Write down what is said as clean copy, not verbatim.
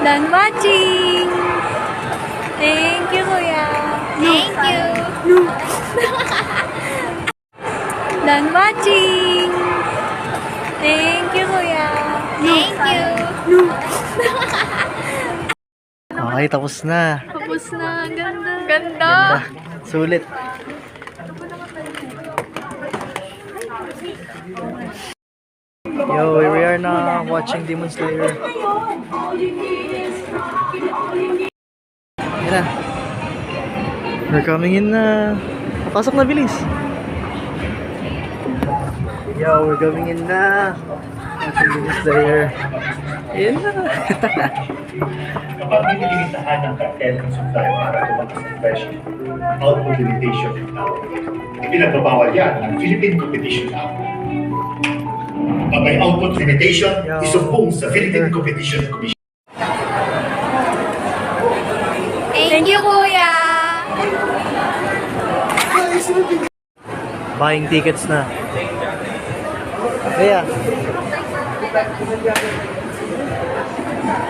Done watching! Thank you, Kuya! Thank you! Done watching! Thank you, Kuya! Thank you! Okay, tapos na. Tapos na. Ang ganda. Ganda. Sulit. Yo, we are now watching Demon Slayer. Yan na. We're coming in na. Pasok na, bilis. Yo, we're coming in na. Watching Demon Slayer. Yan na. Kapag nililitahan ng cartel ng supply para tumakas ang presyo, output limitation ang tawag. Ipinagbabawal yan ng Philippine Competition Act. Pag may output limitation, isumpong sa Philippine Competition Commission. Thank you, Kuya! Buying tickets na. Kaya.